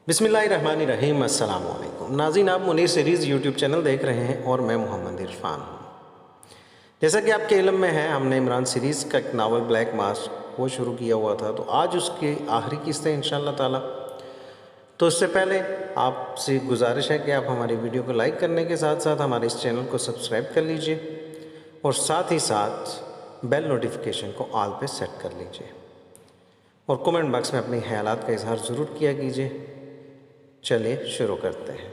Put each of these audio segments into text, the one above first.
बिस्मिल्लाहिर्रहमानिर्रहीम। अस्सलाम वालेकुम नाज़रीन, आप मुनीर सीरीज़ यूट्यूब चैनल देख रहे हैं और मैं मोहम्मद इरफान हूँ। जैसा कि आपके इल्म में है, हमने इमरान सीरीज़ का एक नावल ब्लैक मास्क वो शुरू किया हुआ था, तो आज उसकी आखिरी किस्त है इंशाअल्लाह ताला। तो इससे पहले आपसे गुजारिश है कि आप हमारी वीडियो को लाइक करने के साथ साथ हमारे इस चैनल को सब्सक्राइब कर लीजिए और साथ ही साथ बेल नोटिफिकेशन को ऑल पे सेट कर लीजिए और कमेंट बॉक्स में अपनी ख्यालात का इजहार ज़रूर किया कीजिए। चलिए शुरू करते हैं।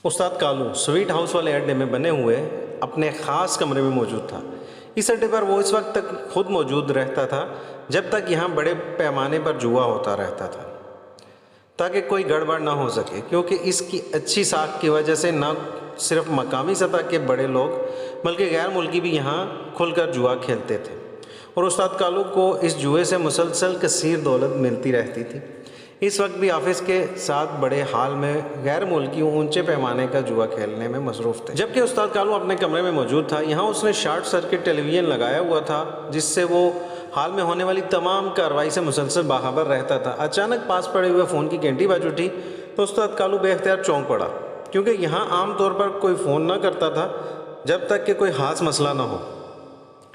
उस्ताद कालू स्वीट हाउस वाले अड्डे में बने हुए अपने ख़ास कमरे में मौजूद था। इस अड्डे पर वो इस वक्त तक खुद मौजूद रहता था जब तक यहाँ बड़े पैमाने पर जुआ होता रहता था, ताकि कोई गड़बड़ ना हो सके, क्योंकि इसकी अच्छी साख की वजह से न सिर्फ मकामी सतह के बड़े लोग बल्कि गैर मुल्की भी यहाँ खुलकर जुआ खेलते थे और उस्ताद कालू को इस जुए से मुसलसल कसीर दौलत मिलती रहती थी। इस वक्त भी ऑफिस के साथ बड़े हाल में गैर मुल्की ऊंचे पैमाने का जुआ खेलने में मसरूफ़ थे। जबकि उस्ताद कालू अपने कमरे में मौजूद था, यहाँ उसने शॉर्ट सर्किट टेलीविज़न लगाया हुआ था, जिससे वो हाल में होने वाली तमाम कार्रवाई से मुसलसल बाखबर रहता था। अचानक पास पड़े हुए फ़ोन की घंटी बज उठी तो उस्ताद कालू बेख्तियार चौंक पड़ा, क्योंकि यहाँ आम तौर पर कोई फ़ोन ना करता था जब तक कि कोई खास मसला ना हो।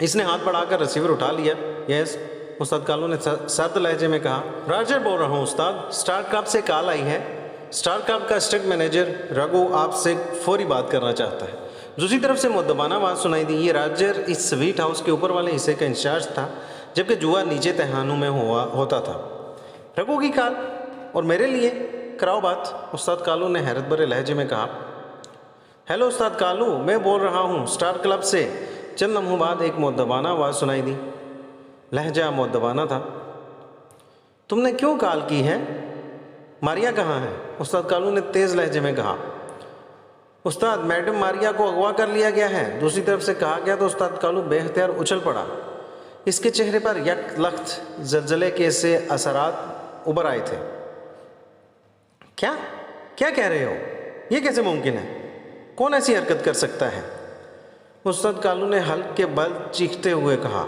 इसने हाथ बढ़ाकर रिसीवर उठा लिया। यस, उस्ताद कालू ने सर्द लहजे में कहा। राजर बोल रहा हूँ उस्ताद, स्टार क्लब से कॉल आई है। स्टार क्लब का स्टेट मैनेजर रघु आपसे फौरी बात करना चाहता है। दूसरी तरफ से मुद्दबाना आवाज़ सुनाई दी। ये राजर इस स्वीट हाउस के ऊपर वाले हिस्से का इंचार्ज था, जबकि जुआ नीचे तहानों में होता था। रघु की कॉल और मेरे लिए कराओ बात, उस्ताद कालू ने हैरत भरे लहजे में कहा। हेलो उस्ताद कालू, मैं बोल रहा हूँ स्टार क्लब से। चंद लम्हों बाद एक मुद्दबाना आवाज़ सुनाई दी। लहजा मुद्दबाना था। तुमने क्यों कॉल की है? मारिया कहाँ है? उस्ताद कालू ने तेज़ लहजे में कहा। उस्ताद, मैडम मारिया को अगवा कर लिया गया है, दूसरी तरफ से कहा गया। तो उस्ताद कालू बेख्तियार उछल पड़ा। इसके चेहरे पर यक लख्त जलजले के से असरात उभर आए थे। क्या क्या कह रहे हो? ये कैसे मुमकिन है? कौन ऐसी हरकत कर सकता है? उस्ताद कालू ने हल्के बल चीखते हुए कहा।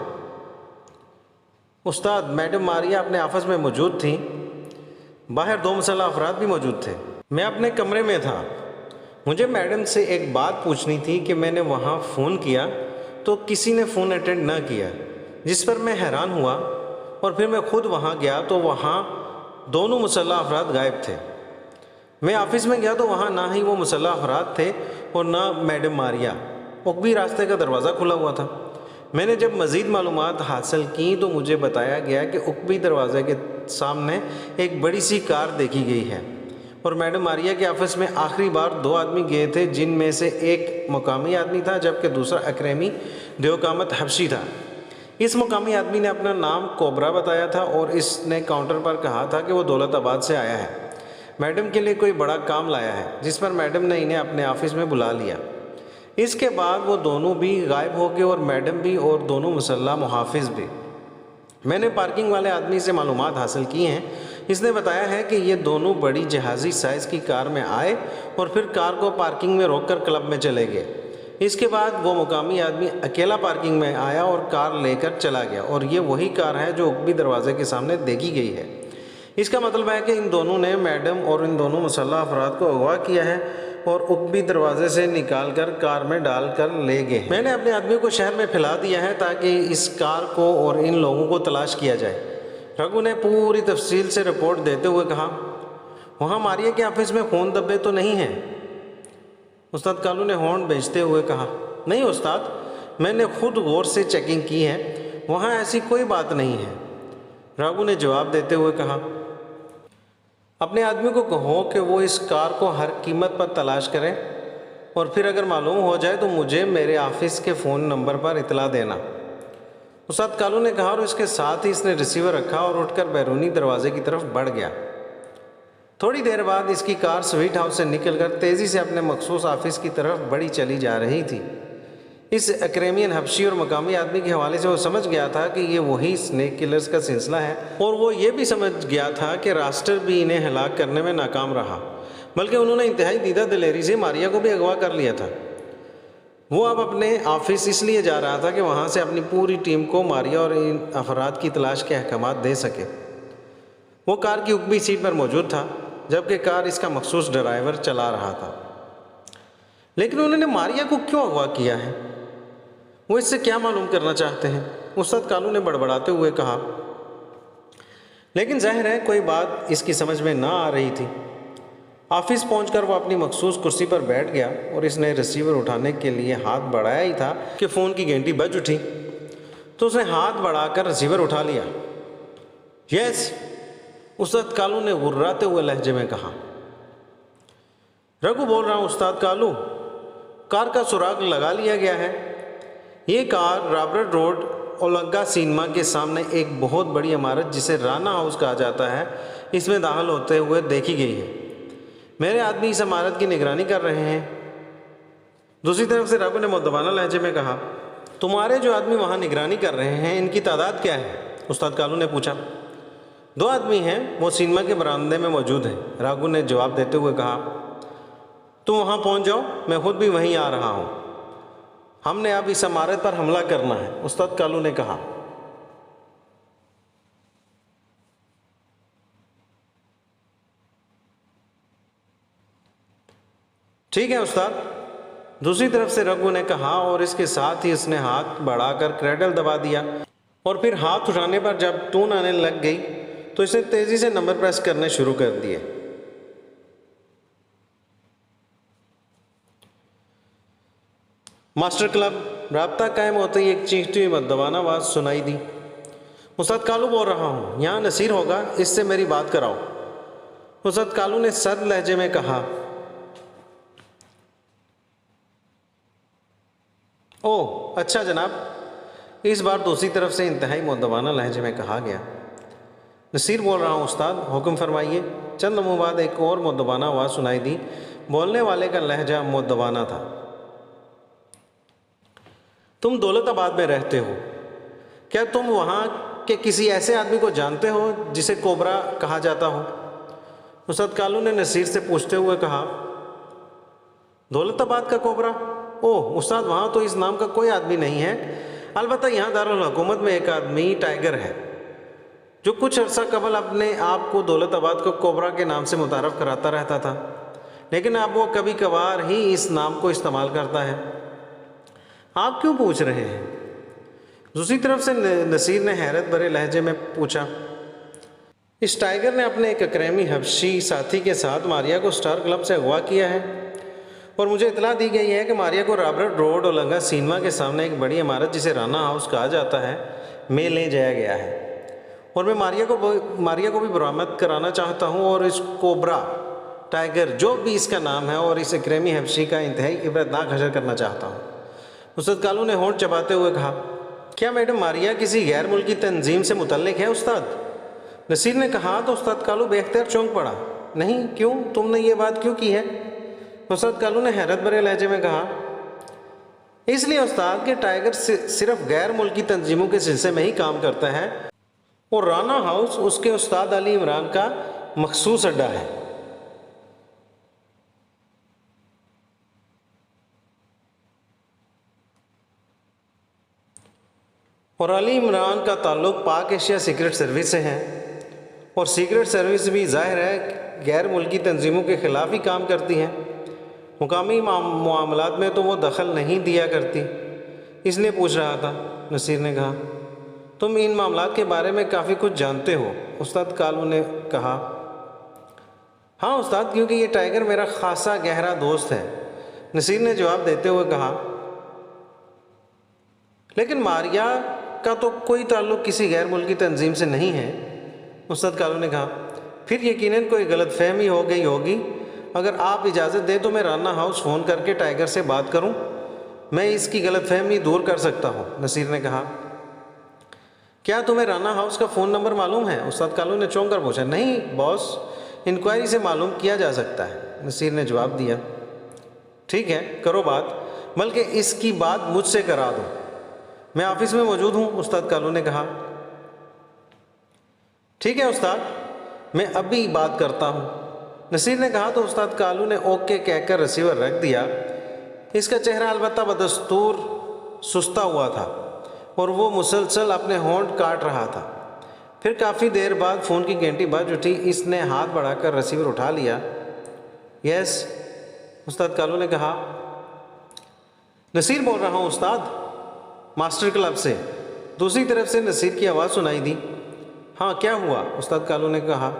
उस्ताद, मैडम मारिया अपने ऑफिस में मौजूद थी। बाहर दो मुसल्लह अफराद भी मौजूद थे। मैं अपने कमरे में था। मुझे मैडम से एक बात पूछनी थी कि मैंने वहाँ फ़ोन किया तो किसी ने फ़ोन अटेंड ना किया, जिस पर मैं हैरान हुआ और फिर मैं खुद वहाँ गया तो वहाँ दोनों मुसल्लह अफराद गायब थे। मैं ऑफिस में गया तो वहाँ ना ही वो मुसल्लह अफराद थे और ना मैडम मारिया। उकबी रास्ते का दरवाज़ा खुला हुआ था। मैंने जब मज़ीद मालूमात हासिल की तो मुझे बताया गया कि उकबी दरवाज़े के सामने एक बड़ी सी कार देखी गई है और मैडम मारिया के ऑफिस में आखिरी बार दो आदमी गए थे, जिनमें से एक मुकामी आदमी था जबकि दूसरा अकरेमी देवकामत हबशी था। इस मुकामी आदमी ने अपना नाम कोबरा बताया था और इसने काउंटर पर कहा था कि वो दौलताबाद से आया है, मैडम के लिए कोई बड़ा काम लाया है, जिस पर मैडम ने इन्हें अपने ऑफिस में बुला लिया। इसके बाद वो दोनों भी गायब हो गए और मैडम भी और दोनों मुसल्ला मुहाफिज भी। मैंने पार्किंग वाले आदमी से मालूमात हासिल की हैं। इसने बताया है कि ये दोनों बड़ी जहाज़ी साइज़ की कार में आए और फिर कार को पार्किंग में रोककर क्लब में चले गए। इसके बाद वो मुकामी आदमी अकेला पार्किंग में आया और कार लेकर चला गया और ये वही कार है जो उकबी दरवाजे के सामने देखी गई है। इसका मतलब है कि इन दोनों ने मैडम और इन दोनों मुसल्लह अफराद को अगवा किया है और उकबी दरवाजे से निकालकर कार में डालकर ले गए। मैंने अपने आदमी को शहर में फैला दिया है ताकि इस कार को और इन लोगों को तलाश किया जाए। रघु ने पूरी तफसील से रिपोर्ट देते हुए कहा। वहाँ मारिया के ऑफिस में फ़ोन दब्बे तो नहीं हैं? उस्ताद कालू ने हॉर्न भेजते हुए कहा। नहीं उस्ताद, मैंने खुद गौर से चेकिंग की है, वहाँ ऐसी कोई बात नहीं है, रघु ने जवाब देते हुए कहा। अपने आदमी को कहो कि वो इस कार को हर कीमत पर तलाश करें और फिर अगर मालूम हो जाए तो मुझे मेरे ऑफिस के फ़ोन नंबर पर इतला देना, उस्ताद कालू ने कहा और इसके साथ ही इसने रिसीवर रखा और उठकर बैरूनी दरवाजे की तरफ बढ़ गया। थोड़ी देर बाद इसकी कार स्वीट हाउस से निकलकर तेज़ी से अपने मखसूस ऑफिस की तरफ बढ़ी चली जा रही थी। इस अक्रेमियन हबशी और मकामी आदमी के हवाले से वो समझ गया था कि ये वही स्नेक किलर्स का सिलसिला है और वो ये भी समझ गया था कि रास्टर भी इन्हें हलाक करने में नाकाम रहा। बल्कि उन्होंने इंतहाई दीदा दिलेरी से मारिया को भी अगवा कर लिया था। वो अब अपने ऑफिस इसलिए जा रहा था कि वहाँ से अपनी पूरी टीम को मारिया और इन अफराद की तलाश के अहकामात दे सके। वो कार की ऊपरी सीट पर मौजूद था, जबकि कार इसका मखसूस ड्राइवर चला रहा था। लेकिन उन्होंने मारिया को क्यों अगवा किया है? वो इससे क्या मालूम करना चाहते हैं? उस्ताद कालू ने बड़बड़ाते हुए कहा। लेकिन जाहिर है कोई बात इसकी समझ में ना आ रही थी। ऑफिस पहुंचकर वो अपनी मखसूस कुर्सी पर बैठ गया और इसने रिसीवर उठाने के लिए हाथ बढ़ाया ही था कि फ़ोन की घंटी बज उठी, तो उसने हाथ बढ़ाकर रिसीवर उठा लिया। यस, उस्ताद कालू ने गुर्राते हुए लहजे में कहा। रघु बोल रहा हूँ उस्ताद कालू, कार का सुराग लगा लिया गया है। ये car Robert road Olonga cinema के सामने एक बहुत बड़ी इमारत जिसे राना हाउस कहा जाता है, इसमें दाखिल होते हुए देखी गई है। मेरे आदमी इस इमारत की निगरानी कर रहे हैं। दूसरी तरफ से रघु ने मुद्दबाना लहजे में कहा, तुम्हारे जो आदमी वहाँ निगरानी कर रहे हैं, इनकी तादाद क्या है? उस्ताद कालू ने पूछा। 2 आदमी हैं, वो सिनेमा के बरामदे में मौजूद हैं, रघु ने जवाब देते हुए कहा। तुम वहाँ पहुँच जाओ, मैं खुद भी वहीं आ रहा हूँ। हमने अब इस इमारत पर हमला करना है, उस्ताद कालू ने कहा। ठीक है उस्ताद, दूसरी तरफ से रघु ने कहा और इसके साथ ही उसने हाथ बढ़ाकर क्रेडल दबा दिया और फिर हाथ उठाने पर जब टून आने लग गई तो इसने तेजी से नंबर प्रेस करने शुरू कर दिए। मास्टर क्लब राब्ता कायम होते ही एक चीखती हुई मद्दवाना आवाज़ सुनाई दी। उस्ताद कालू बोल रहा हूँ, यहाँ नसीर होगा, इससे मेरी बात कराओ, उस्ताद कालू ने सर्द लहजे में कहा। ओह अच्छा जनाब, इस बार दूसरी तरफ से इंतहाई मुद्दबाना लहजे में कहा गया। नसीर बोल रहा हूँ उस्ताद, हुक्म फरमाइए। चंद लम्हों बाद एक और मुद्दबाना आवाज़ सुनाई दी। बोलने वाले का लहजा मुद्दबाना था। तुम दौलताबाद में रहते हो, क्या तुम वहाँ के किसी ऐसे आदमी को जानते हो जिसे कोबरा कहा जाता हो? उस्ताद कालू ने नसीर से पूछते हुए कहा। दौलताबाद का कोबरा? ओह उस्ताद, वहाँ तो इस नाम का कोई आदमी नहीं है। अलबत्ता यहाँ दारुल हुकूमत में एक आदमी टाइगर है जो कुछ अर्सा कबल अपने आप को दौलताबाद को कोबरा के नाम से मुतारफ़ कराता रहता था, लेकिन अब वो कभी कभार ही इस नाम को इस्तेमाल करता है। आप क्यों पूछ रहे हैं? दूसरी तरफ से नसीर ने हैरत भरे लहजे में पूछा। इस टाइगर ने अपने एक अक्रेमी हबशी साथी के साथ मारिया को स्टार क्लब से अगवा किया है और मुझे इतला दी गई है कि मारिया को रॉबर्ट रोड ओलंगा सिनेमा के सामने एक बड़ी इमारत जिसे राना हाउस कहा जाता है में ले जाया गया है और मैं मारिया को भी बरामद कराना चाहता हूँ और इस कोबरा टाइगर जो भी इसका नाम है और इस अक्रेमी हबशी का इंतहाई इबरतनाक हशर करना चाहता हूँ। उस्ताद कालू ने होंठ चबाते हुए कहा। क्या मैडम मारिया किसी गैर मुल्की तंजीम से मुतल्लिक है उस्ताद? नसीर ने कहा तो उस्ताद कालू बेख्तियार चौंक पड़ा। नहीं, क्यों, तुमने ये बात क्यों की है? उस्ताद कालू ने हैरत भरे लहजे में कहा। इसलिए उस्ताद के टाइगर सिर्फ गैर मुल्की तंजीमों के सिलसिले में ही काम करता है और राना हाउस उसके उस्ताद अली इमरान का मखसूस अड्डा है। और अली इमरान का ताल्लुक़ पाक एशिया सीक्रेट सर्विस से है और सीक्रेट सर्विस भी ज़ाहिर है गैर मुल्की तंजीमों के ख़िलाफ़ ही काम करती है। मुकामी मामलात में तो वो दखल नहीं दिया करती, इसलिए पूछ रहा था, नसीर ने कहा। तुम इन मामलात के बारे में काफ़ी कुछ जानते हो, उस्ताद कालू ने कहा। हाँ उस्ताद, क्योंकि ये टाइगर मेरा खासा गहरा दोस्त है, नसीर ने जवाब देते हुए कहा। लेकिन मारिया का तो कोई ताल्लुक़ किसी गैर मुल्की तंजीम से नहीं है, उस्ताद कालू ने कहा। फिर यकीनन कोई गलतफहमी हो गई होगी। अगर आप इजाज़त दें तो मैं राना हाउस फ़ोन करके टाइगर से बात करूं, मैं इसकी गलतफहमी दूर कर सकता हूं, नसीर ने कहा। क्या तुम्हें राना हाउस का फ़ोन नंबर मालूम है? उस्ताद कालू ने चौंक कर पूछा। नहीं बॉस, इंक्वायरी से मालूम किया जा सकता है, नसीर ने जवाब दिया। ठीक है, करो बात, बल्कि इसकी बात मुझसे करा दो, मैं ऑफिस में मौजूद हूँ, उस्ताद कालू ने कहा। ठीक है उस्ताद, मैं अभी बात करता हूँ, नसीर ने कहा तो उस्ताद कालू ने ओके कहकर रिसीवर रख दिया। इसका चेहरा अलबत्ता बदस्तूर सुस्ता हुआ था और वो मुसलसल अपने होंठ काट रहा था। फिर काफ़ी देर बाद फ़ोन की घंटी बज उठी। इसने हाथ बढ़ाकर रिसीवर उठा लिया। यस, उस्ताद कालू ने कहा। नसीर बोल रहा हूँ उस्ताद, मास्टर क्लब से। दूसरी तरफ से नसीर की आवाज़ सुनाई दी। हाँ, क्या हुआ? उस्ताद कालू ने कहा।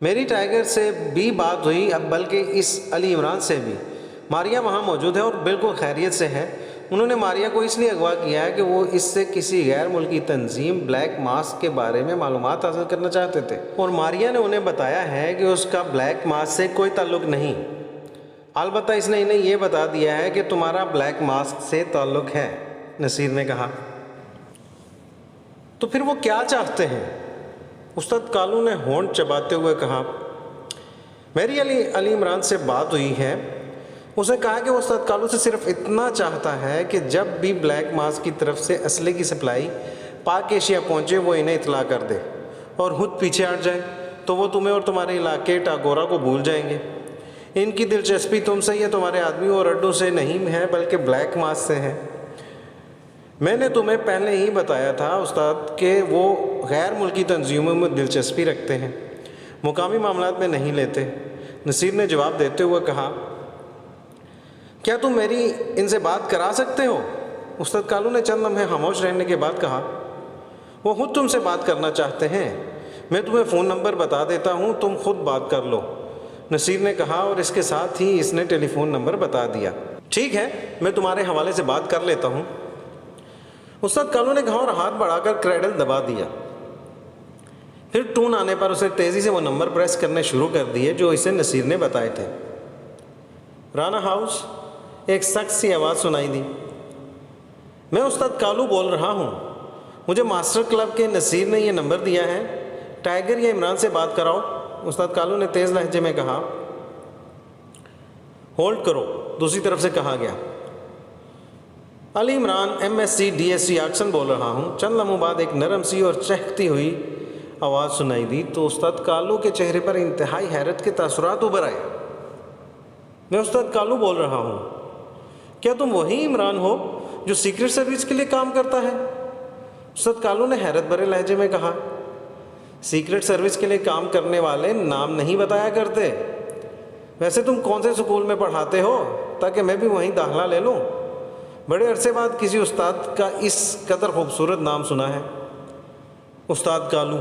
मेरी टाइगर से भी बात हुई, अब बल्कि इस अली इमरान से भी। मारिया वहाँ मौजूद है और बिल्कुल खैरियत से है। उन्होंने मारिया को इसलिए अगवा किया है कि वो इससे किसी गैर मुल्की तंजीम ब्लैक मास्क के बारे में मालूमात हासिल करना चाहते थे और मारिया ने उन्हें बताया है कि उसका ब्लैक मास्क से कोई ताल्लुक़ नहीं। अलबत्ता इसने इन्हें यह बता दिया है कि तुम्हारा ब्लैक मास्क से ताल्लुक़ है, नसीर ने कहा। तो फिर वो क्या चाहते हैं? उस्ताद कालू ने होंठ चबाते हुए कहा। मेरी अली इमरान से बात हुई है। उसने कहा कि वो उस्ताद कालू से सिर्फ इतना चाहता है कि जब भी ब्लैक मास्क की तरफ से असले की सप्लाई पाक एशिया पहुँचे वो इन्हें इतला कर दे और खुद पीछे हट जाए, तो वो तुम्हें और तुम्हारे इलाके टागोरा को भूल जाएंगे। इनकी दिलचस्पी तुमसे या तुम्हारे आदमी और अड्डों से नहीं है, बल्कि ब्लैक मास्क से है। मैंने तुम्हें पहले ही बताया था उस्ताद कि वो गैर मुल्की तंजीमों में दिलचस्पी रखते हैं, मुकामी मामलात में नहीं लेते। नसीर ने जवाब देते हुए कहा। क्या तुम मेरी इनसे बात करा सकते हो? उस्ताद कालू ने चंद लम्हे खामोश रहने के बाद कहा। वो खुद तुमसे बात करना चाहते हैं। मैं तुम्हें फ़ोन नंबर बता देता हूँ, तुम खुद बात कर लो, नसीर ने कहा और इसके साथ ही इसने टेलीफोन नंबर बता दिया। ठीक है, मैं तुम्हारे हवाले से बात कर लेता हूँ, उस्ताद कालू ने कहा और हाथ बढ़ाकर क्रेडल दबा दिया। फिर टून आने पर उसे तेज़ी से वो नंबर प्रेस करने शुरू कर दिए जो इसे नसीर ने बताए थे। राना हाउस, एक सख्त सी आवाज़ सुनाई दी। मैं उस्ताद कालू बोल रहा हूँ, मुझे मास्टर क्लब के नसीर ने यह नंबर दिया है, टाइगर या इमरान से बात कराओ, उस्ताद कालू ने तेज़ लहजे में कहा। होल्ड करो, दूसरी तरफ से कहा गया। Ali Imran MSc DSc action बोल रहा हूँ। चंद लम्हों बाद एक नरम सी और चहकती हुई आवाज़ सुनाई दी तो उस्ताद कालू के चेहरे पर इंतहाई हैरत के तासुरात उभर आए। मैं उस्ताद कालू बोल रहा हूँ, क्या तुम वही इमरान हो जो सीक्रेट सर्विस के लिए काम करता है? उस्ताद कालू ने हैरत भरे लहजे में कहा। सीक्रेट सर्विस के लिए काम करने वाले नाम नहीं बताया करते। वैसे तुम कौन से स्कूल में पढ़ाते हो ताकि मैं भी वहीं दाखिला ले लूँ? बड़े अरसे बाद किसी उस्ताद का इस कदर खूबसूरत नाम सुना है, उस्ताद कालू।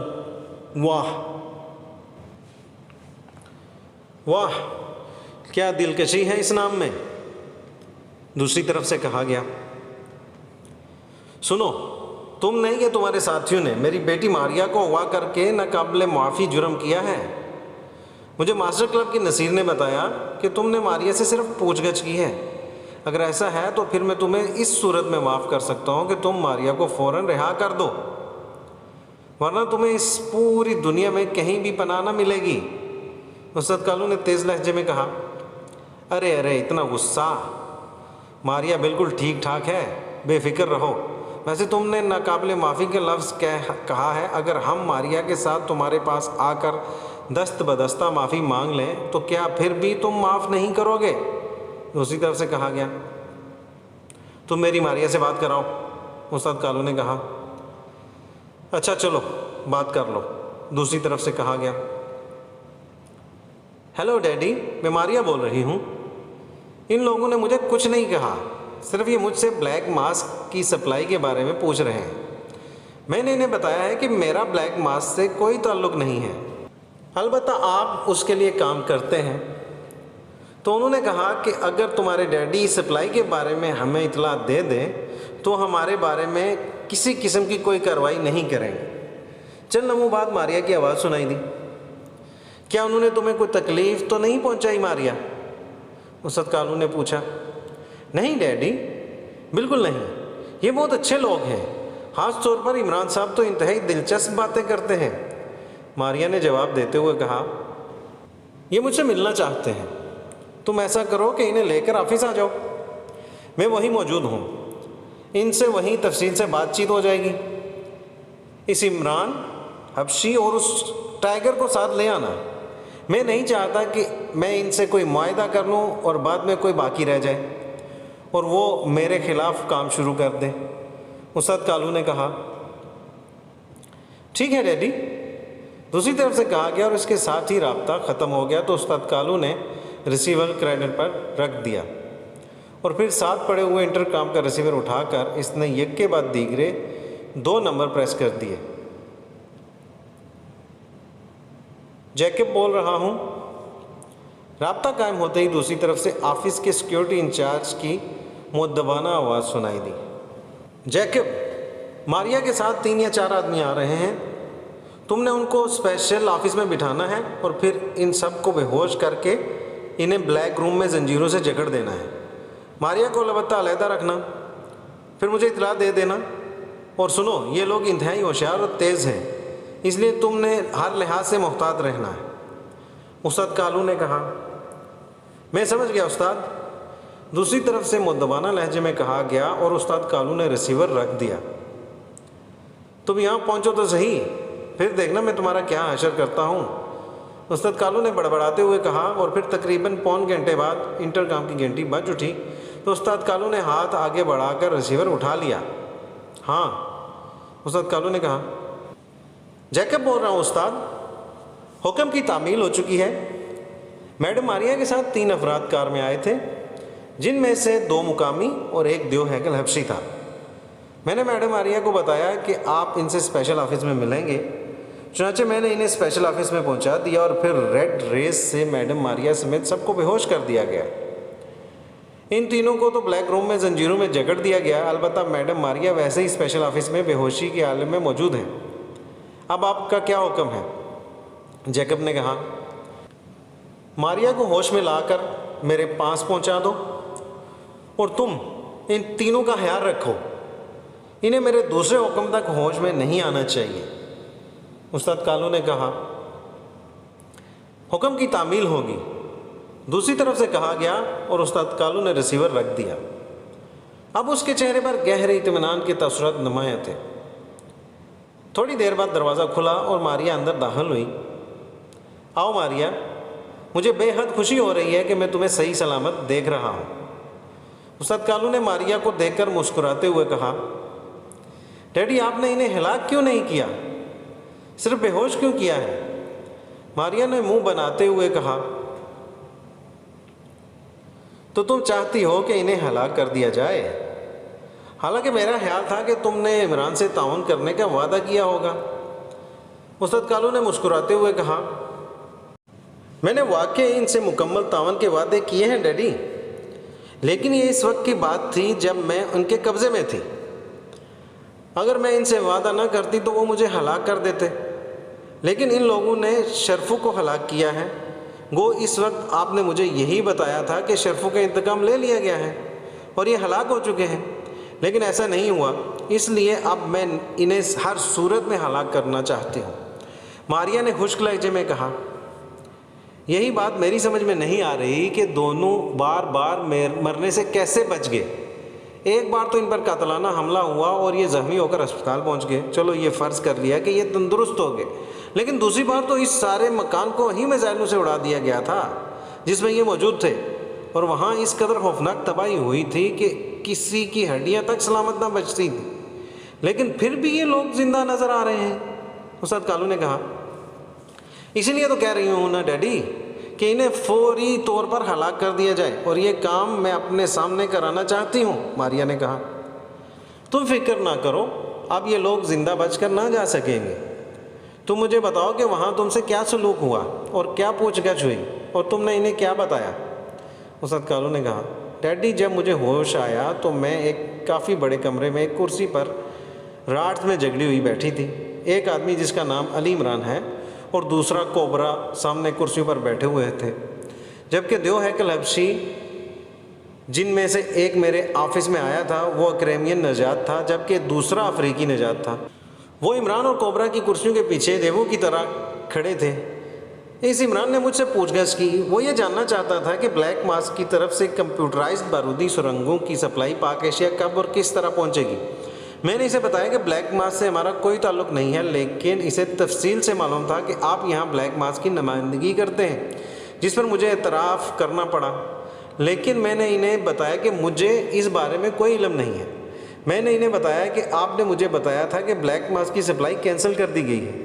वाह वाह, क्या दिलकशी है इस नाम में, दूसरी तरफ से कहा गया। सुनो, तुम नहीं कि तुम्हारे साथियों ने मेरी बेटी मारिया को अगवा करके नाकाबिले माफ़ी जुर्म किया है। मुझे मास्टर क्लब के नसीर ने बताया कि तुमने मारिया से सिर्फ पूछगछ की है। अगर ऐसा है तो फिर मैं तुम्हें इस सूरत में माफ़ कर सकता हूँ कि तुम मारिया को फ़ौरन रिहा कर दो, वरना तुम्हें इस पूरी दुनिया में कहीं भी पनाह न मिलेगी, उस्ताद कालू ने तेज़ लहजे में कहा। अरे अरे, इतना गुस्सा? मारिया बिल्कुल ठीक ठाक है, बेफिक्र रहो। वैसे तुमने नाकाबिले माफ़ी के लफ्ज़ कहा है। अगर हम मारिया के साथ तुम्हारे पास आकर दस्त बदस्ता माफ़ी मांग लें तो क्या फिर भी तुम माफ़ नहीं करोगे? दूसरी तरफ से कहा गया। तुम मेरी मारिया से बात कराओ, उस्ताद कालू ने कहा। अच्छा चलो, बात कर लो, दूसरी तरफ से कहा गया। हेलो डैडी, मैं मारिया बोल रही हूँ। इन लोगों ने मुझे कुछ नहीं कहा, सिर्फ ये मुझसे ब्लैक मास्क की सप्लाई के बारे में पूछ रहे हैं। मैंने इन्हें बताया है कि मेरा ब्लैक मास्क से कोई ताल्लुक़ नहीं है, अलबत्ता आप उसके लिए काम करते हैं। तो उन्होंने कहा कि अगर तुम्हारे डैडी सप्लाई के बारे में हमें इतला दे दें तो हमारे बारे में किसी किस्म की कोई कार्रवाई नहीं करेंगे। चंद लम्हों बाद मारिया की आवाज़ सुनाई दी। क्या उन्होंने तुम्हें कोई तकलीफ़ तो नहीं पहुंचाई मारिया? उस्ताद कालू ने पूछा। नहीं डैडी, बिल्कुल नहीं, ये बहुत अच्छे लोग हैं, ख़ास तौर पर इमरान साहब तो इंतहाई दिलचस्प बातें करते हैं, मारिया ने जवाब देते हुए कहा। ये मुझसे मिलना चाहते हैं, तुम ऐसा करो कि इन्हें लेकर ऑफिस आ जाओ, मैं वहीं मौजूद हूँ, इनसे वहीं तफसील से बातचीत हो जाएगी। इस इमरान हबशी और उस टाइगर को साथ ले आना। मैं नहीं चाहता कि मैं इनसे कोई मुआहदा कर लूँ और बाद में कोई बाकी रह जाए और वो मेरे खिलाफ काम शुरू कर दे। उस्ताद कालू ने कहा, ठीक है डैडी। दूसरी तरफ से कहा गया और इसके साथ ही राब्ता ख़त्म हो गया। तो उस्ताद कालू ने रिसीवर क्रेडिट पर रख दिया और फिर साथ पड़े हुए इंटरकॉम का रिसीवर उठाकर इसने एक के बाद दीगरे 2 नंबर प्रेस कर दिए। जैकब बोल रहा हूँ। राब्ता कायम होते ही दूसरी तरफ से ऑफिस के सिक्योरिटी इंचार्ज की मुद्दबाना आवाज़ सुनाई दी। जैकब, मारिया के साथ 3 या 4 आदमी आ रहे हैं। तुमने उनको स्पेशल ऑफिस में बिठाना है और फिर इन सब को बेहोश करके इन्हें ब्लैक रूम में जंजीरों से जकड़ देना है। मारिया को अलबत्ता अलहदा रखना, फिर मुझे इतला दे देना। और सुनो, ये लोग इंतहाई होशियार और तेज़ हैं, इसलिए तुमने हर लिहाज से मुहतात रहना है। उस्ताद कालू ने कहा, मैं समझ गया उस्ताद। दूसरी तरफ से मुद्दबाना लहजे में कहा गया और उस्ताद कालू ने रिसीवर रख दिया। तुम यहाँ पहुँचो तो सही, फिर देखना मैं तुम्हारा क्या हशर करता हूँ, उस्ताद कालू ने बड़बड़ाते हुए कहा। और फिर तकरीबन पौन घंटे बाद इंटरकॉम की घंटी बज उठी तो उस्ताद कालू ने हाथ आगे बढ़ाकर रिसीवर उठा लिया। हाँ, उस्ताद कालू ने कहा। जैकब बोल रहा हूँ उस्ताद, हुक्म की तामील हो चुकी है। मैडम मारिया के साथ 3 अफराद कार में आए थे, जिनमें से 2 मुकामी और 1 दियो हैकल हबशी था। मैंने मैडम मारिया को बताया कि आप इनसे स्पेशल ऑफिस में मिलेंगे, चुनांचे मैंने इन्हें स्पेशल ऑफिस में पहुंचा दिया और फिर रेड रेस से मैडम मारिया समेत सबको बेहोश कर दिया गया। इन तीनों को तो ब्लैक रूम में जंजीरों में जकड़ दिया गया। अलबत्ता मैडम मारिया वैसे ही स्पेशल ऑफिस में बेहोशी के आलम में मौजूद हैं। अब आपका क्या हुक्म है? जैकब ने कहा, मारिया को होश में लाकर मेरे पास पहुंचा दो और तुम इन तीनों का ख्याल रखो, इन्हें मेरे दूसरे हुक्म तक होश में नहीं आना चाहिए। उस्ताद कालू ने कहा, हुक्म की तामील होगी। दूसरी तरफ से कहा गया और उस्ताद कालू ने रिसीवर रख दिया। अब उसके चेहरे पर गहरे इत्मीनान के तसरत नुमायां थे। थोड़ी देर बाद दरवाज़ा खुला और मारिया अंदर दाखिल हुई। आओ मारिया, मुझे बेहद खुशी हो रही है कि मैं तुम्हें सही सलामत देख रहा हूँ। उस्ताद कालू ने मारिया को देखकर मुस्कुराते हुए कहा, डैडी आपने इन्हें हिलाक क्यों नहीं किया, सिर्फ बेहोश क्यों किया है? मारिया ने मुंह बनाते हुए कहा, तो तुम चाहती हो कि इन्हें हलाक कर दिया जाए? हालांकि मेरा ख्याल था कि तुमने इमरान से ताउन करने का वादा किया होगा। उस्ताद कालू ने मुस्कुराते हुए कहा, मैंने वाकई इनसे मुकम्मल ताउन के वादे किए हैं डैडी, लेकिन ये इस वक्त की बात थी जब मैं उनके कब्ज़े में थी। अगर मैं इनसे वादा ना करती तो वो मुझे हलाक कर देते, लेकिन इन लोगों ने शरफू को हलाक किया है। गो इस वक्त आपने मुझे यही बताया था कि शरफू का इंतकाम ले लिया गया है और ये हलाक हो चुके हैं, लेकिन ऐसा नहीं हुआ, इसलिए अब मैं इन्हें हर सूरत में हलाक करना चाहती हूँ। मारिया ने खुश्क लहजे में कहा, यही बात मेरी समझ में नहीं आ रही कि दोनों बार बार मरने से कैसे बच गए। एक बार तो इन पर कातलाना हमला हुआ और ये ज़ख्मी होकर अस्पताल पहुंच गए, चलो ये फ़र्ज़ कर लिया कि ये तंदुरुस्त हो गए, लेकिन दूसरी बार तो इस सारे मकान को ही मिसाइलों से उड़ा दिया गया था जिसमें ये मौजूद थे, और वहाँ इस कदर खौफनाक तबाही हुई थी कि किसी की हड्डियाँ तक सलामत ना बचती थी, लेकिन फिर भी ये लोग ज़िंदा नज़र आ रहे हैं। उस्ताद कालू ने कहा, इसीलिए तो कह रही हूँ ना डैडी कि इन्हें फौरी तौर पर हलाक कर दिया जाए, और ये काम मैं अपने सामने कराना चाहती हूँ। मारिया ने कहा, तुम फिक्र ना करो, अब ये लोग ज़िंदा बचकर ना जा सकेंगे। तुम मुझे बताओ कि वहाँ तुमसे क्या सलूक हुआ और क्या पूछगछ हुई और तुमने इन्हें क्या बताया? उस्ताद कालू ने कहा, डैडी जब मुझे होश आया तो मैं एक काफ़ी बड़े कमरे में एक कुर्सी पर रात में जगड़ी हुई बैठी थी। एक आदमी जिसका नाम अली इमरान है और दूसरा कोबरा सामने कुर्सी पर बैठे हुए थे, जबकि दो हैकल हबशी जिनमें से एक मेरे ऑफिस में आया था वो अक्रेमियन नजात था, जबकि दूसरा अफ्रीकी नजात था। वो इमरान और कोबरा की कुर्सियों के पीछे देवों की तरह खड़े थे। इस इमरान ने मुझसे पूछगछ की। वो ये जानना चाहता था कि ब्लैक मास्क की तरफ से कंप्यूटराइज्ड बारूदी सुरंगों की सप्लाई पाक एशिया कब और किस तरह पहुंचेगी। मैंने इसे बताया कि ब्लैक मास से हमारा कोई ताल्लुक़ नहीं है, लेकिन इसे तफसील से मालूम था कि आप यहाँ ब्लैक मास की नुमाइंदगी करते हैं, जिस पर मुझे एतराफ़ करना पड़ा। लेकिन मैंने इन्हें बताया कि मुझे इस बारे में कोई इल्म नहीं है। मैंने इन्हें बताया कि आपने मुझे बताया था कि ब्लैक मास की सप्लाई कैंसिल कर दी गई है।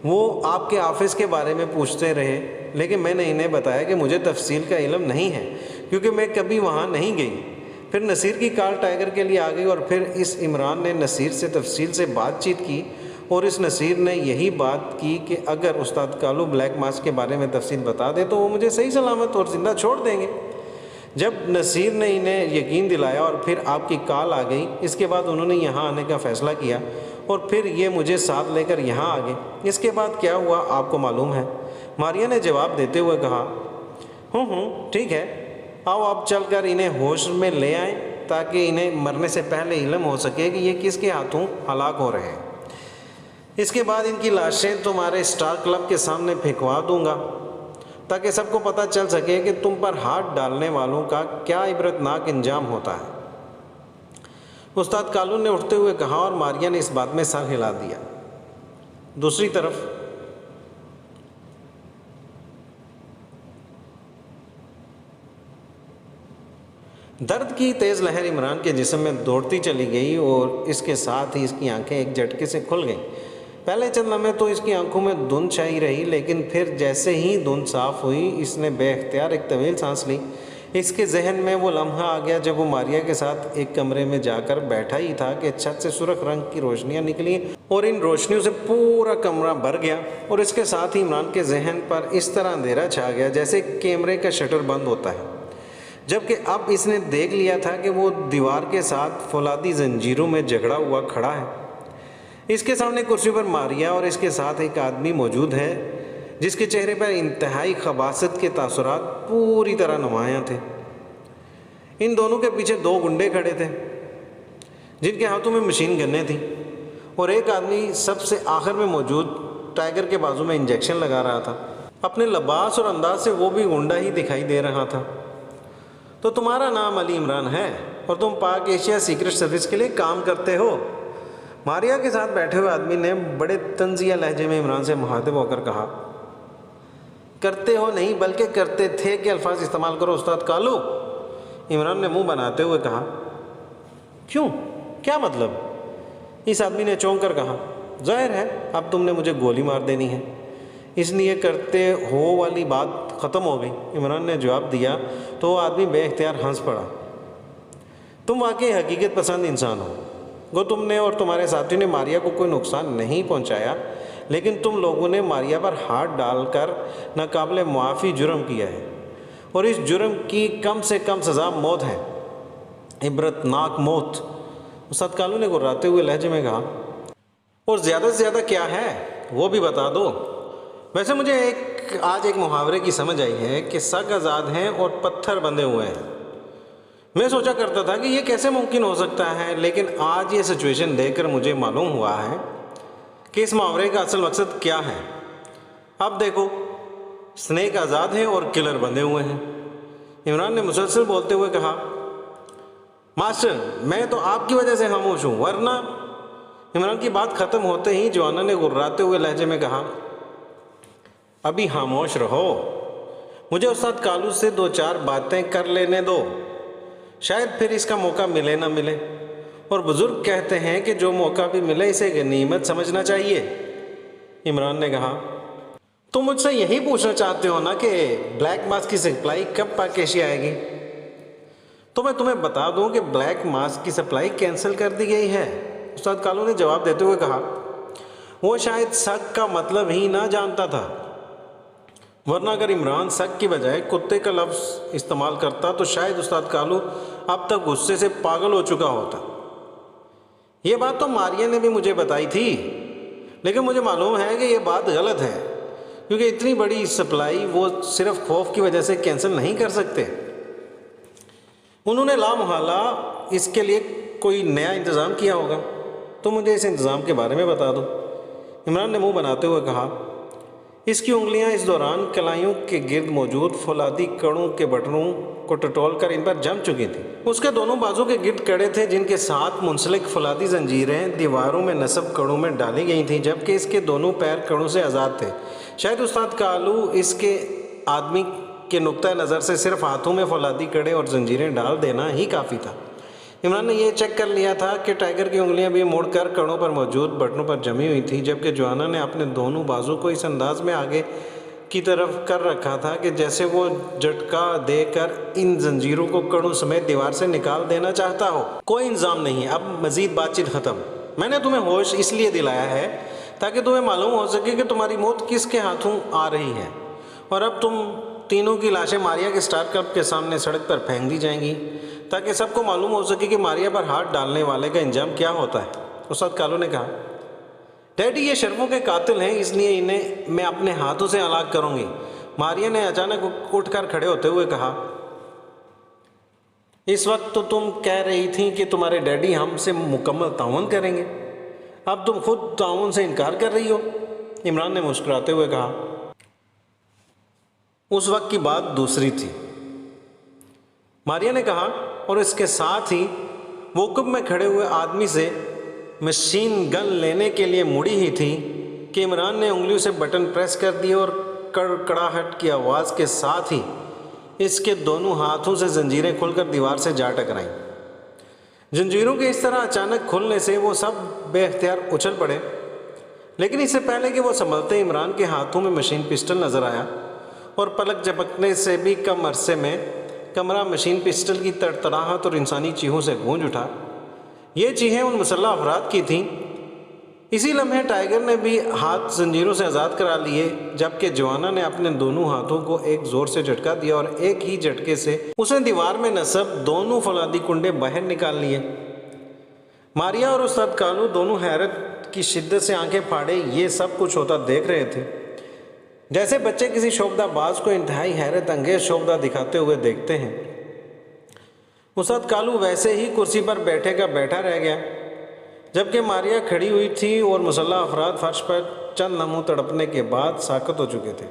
वो आपके ऑफ़िस के बारे में पूछते रहे, लेकिन मैंने इन्हें बताया कि मुझे तफसील का इल्म नहीं है, क्योंकि मैं कभी वहाँ नहीं गई। फिर नसीर की कॉल टाइगर के लिए आ गई और फिर इस इमरान ने नसीर से तफसील से बातचीत की और इस नसीर ने यही बात की कि अगर उस्ताद कालू ब्लैक मास के बारे में तफसील बता दे तो वो मुझे सही सलामत और ज़िंदा छोड़ देंगे। जब नसीर ने इन्हें यकीन दिलाया और फिर आपकी कॉल आ गई, इसके बाद उन्होंने यहाँ आने का फ़ैसला किया और फिर ये मुझे साथ लेकर यहाँ आ गए। इसके बाद क्या हुआ आपको मालूम है। मारिया ने जवाब देते हुए कहा, ठीक है, आओ आप चलकर इन्हें होश में ले आएं ताकि इन्हें मरने से पहले इल्म हो सके कि ये किसके हाथों हलाक हो रहे हैं। इसके बाद इनकी लाशें तुम्हारे स्टार क्लब के सामने फेंकवा दूंगा ताकि सबको पता चल सके कि तुम पर हाथ डालने वालों का क्या इबरतनाक इंजाम होता है। उस्ताद कालू ने उठते हुए कहा और मारिया ने इस बात में सर हिला दिया। दूसरी तरफ दर्द की तेज़ लहर इमरान के जिस्म में दौड़ती चली गई और इसके साथ ही इसकी आंखें एक झटके से खुल गईं। पहले चंद लम्हे तो इसकी आंखों में धुंध छाई रही, लेकिन फिर जैसे ही धुंध साफ़ हुई इसने बेख्तियार एक तवील सांस ली। इसके जहन में वो लम्हा आ गया जब वो मारिया के साथ एक कमरे में जाकर बैठा ही था कि छत से सुर्ख रंग की रोशनियाँ निकली और इन रोशनियों से पूरा कमरा भर गया और इसके साथ ही इमरान के जहन पर इस तरह अंधेरा छा गया जैसे कैमरे का शटर बंद होता है। जबकि अब इसने देख लिया था कि वो दीवार के साथ फौलादी जंजीरों में झगड़ा हुआ खड़ा है। इसके सामने कुर्सी पर मारिया और इसके साथ एक आदमी मौजूद है जिसके चेहरे पर इंतहाई खबासत के तासुरात पूरी तरह नुमायाँ थे। इन दोनों के पीछे दो गुंडे खड़े थे जिनके हाथों में मशीन गन्नें थीं और एक आदमी सबसे आखिर में मौजूद टाइगर के बाजू में इंजेक्शन लगा रहा था। अपने लिबास और अंदाज से वो भी गुंडा ही दिखाई दे रहा था। तो तुम्हारा नाम अली इमरान है और तुम पाक एशिया सीक्रेट सर्विस के लिए काम करते हो। मारिया के साथ बैठे हुए आदमी ने बड़े तंजिया लहजे में इमरान से मुखातिब होकर कहा, करते हो नहीं बल्कि करते थे के अल्फाज इस्तेमाल करो उस्ताद कालू। इमरान ने मुंह बनाते हुए कहा, क्यों, क्या मतलब? इस आदमी ने चौंक कर कहा, जाहिर है अब तुमने मुझे गोली मार देनी है, इसलिए करते हो वाली बात ख़त्म हो गई। इमरान ने जवाब दिया तो वो आदमी बेख्तियार हंस पड़ा। तुम वाकई हकीकत पसंद इंसान हो। गो तुमने और तुम्हारे साथियों ने मारिया को कोई नुकसान नहीं पहुंचाया, लेकिन तुम लोगों ने मारिया पर हाथ डालकर नाकाबिले मुआफ़ी जुर्म किया है और इस जुर्म की कम से कम सज़ा मौत है, इबरतनाक मौत। उस्ताद कालू ने गुर्राते हुए लहजे में कहा, और ज़्यादा से ज़्यादा क्या है वो भी बता दो। वैसे मुझे आज एक मुहावरे की समझ आई है कि सग आज़ाद हैं और पत्थर बंधे हुए हैं। मैं सोचा करता था कि ये कैसे मुमकिन हो सकता है, लेकिन आज ये सिचुएशन देखकर मुझे मालूम हुआ है कि इस मुहावरे का असल मकसद क्या है। अब देखो, स्नेक आज़ाद हैं और किलर बंधे हुए हैं। इमरान ने मुसलसल बोलते हुए कहा, मास्टर मैं तो आपकी वजह से खामोश हूँ, वरना। इमरान की बात ख़त्म होते ही जवाना ने गुर्राते हुए लहजे में कहा, अभी खामोश रहो, मुझे उस्ताद कालू से दो चार बातें कर लेने दो, शायद फिर इसका मौका मिले ना मिले। और बुज़ुर्ग कहते हैं कि जो मौका भी मिले इसे गनीमत समझना चाहिए। इमरान ने कहा, तुम मुझसे यही पूछना चाहते हो ना कि ब्लैक मास की सप्लाई कब पाक एशिया आएगी? तो मैं तुम्हें बता दूं कि ब्लैक मास की सप्लाई कैंसिल कर दी गई है। उस्ताद कालू ने जवाब देते हुए कहा, वो शायद शक का मतलब ही ना जानता था, वरना अगर इमरान शक की बजाय कुत्ते का लफ्ज़ इस्तेमाल करता तो शायद उस्ताद कालू अब तक गुस्से से पागल हो चुका होता। ये बात तो मारिया ने भी मुझे बताई थी, लेकिन मुझे मालूम है कि ये बात गलत है, क्योंकि इतनी बड़ी सप्लाई वो सिर्फ खौफ की वजह से कैंसिल नहीं कर सकते। उन्होंने लामहला इसके लिए कोई नया इंतज़ाम किया होगा, तो मुझे इस इंतज़ाम के बारे में बता दो। इमरान ने मुंह बनाते हुए कहा, इसकी उंगलियां इस दौरान कलाइयों के गिर्द मौजूद फौलादी कड़ों के बटनों को टटोलकर इन पर जम चुकी थी। उसके दोनों बाजू के गिर्द कड़े थे जिनके साथ मुंसलिक फौलादी जंजीरें दीवारों में नस्ब कड़ों में डाली गई थीं, जबकि इसके दोनों पैर कड़ों से आज़ाद थे। शायद उस्ताद कालू इसके आदमी के नुक्ता नज़र से सिर्फ हाथों में फौलादी कड़े और जंजीरें डाल देना ही काफ़ी था। इमरान ने यह चेक कर लिया था कि टाइगर की उंगलियां भी मुड़कर कड़ों पर मौजूद बटनों पर जमी हुई थी, जबकि जोआना ने अपने दोनों बाजू को इस अंदाज में आगे की तरफ कर रखा था कि जैसे वो झटका देकर इन जंजीरों को कड़ों समेत दीवार से निकाल देना चाहता हो। कोई इंतजाम नहीं, अब मजीद बातचीत ख़त्म। मैंने तुम्हें होश इसलिए दिलाया है ताकि तुम्हें मालूम हो सके कि तुम्हारी मौत किसके हाथों आ रही है, और अब तुम तीनों की लाशें मारिया के स्टार क्लब के सामने सड़क पर फेंक दी जाएंगी ताकि सबको मालूम हो सके कि मारिया पर हाथ डालने वाले का इंजाम क्या होता है। उस्ताद कालू ने कहा, डैडी ये शर्फों के कातिल हैं, इसलिए इन्हें मैं अपने हाथों से हलाक करूंगी। मारिया ने अचानक उठकर खड़े होते हुए कहा, इस वक्त तो तुम कह रही थी कि तुम्हारे डैडी हमसे मुकम्मल ताउन करेंगे, अब तुम खुद ताउन से इनकार कर रही हो। इमरान ने मुस्कुराते हुए कहा, उस वक्त की बात दूसरी थी, मारिया ने कहा, और इसके साथ ही वो हुक्म में खड़े हुए आदमी से मशीन गन लेने के लिए मुड़ी ही थी कि इमरान ने उंगलियों से बटन प्रेस कर दिए और कड़कड़ाहट की आवाज़ के साथ ही इसके दोनों हाथों से जंजीरें खुलकर दीवार से जा टकराईं। जंजीरों के इस तरह अचानक खुलने से वो सब बेख्तियार उछल पड़े, लेकिन इससे पहले कि वो संभलते इमरान के हाथों में मशीन पिस्टल नज़र आया और पलक झपकने से भी कम अरसे में कमरा मशीन पिस्टल की तड़तड़ाहट और इंसानी चीहों से गूंज उठा। ये चीखें उन मुसल्लह अफराद की थीं। इसी लम्हे टाइगर ने भी हाथ जंजीरों से आज़ाद करा लिए, जबकि जोआना ने अपने दोनों हाथों को एक ज़ोर से झटका दिया और एक ही झटके से उसने दीवार में नस्ब दोनों फौलादी कुंडे बाहर निकाल लिए। मारिया और उस्ताद कालू दोनों हैरत की शिद्दत से आंखें फाड़े ये सब कुछ होता देख रहे थे, जैसे बच्चे किसी शोबदाबाज को इंतहाई हैरत अंगेज शोबदा दिखाते हुए देखते हैं। उस्ताद कालू वैसे ही कुर्सी पर बैठे का बैठा रह गया, जबकि मारिया खड़ी हुई थी और मुसल्लह अफराद फर्श पर चंद लम्हों तड़पने के बाद साकत हो चुके थे।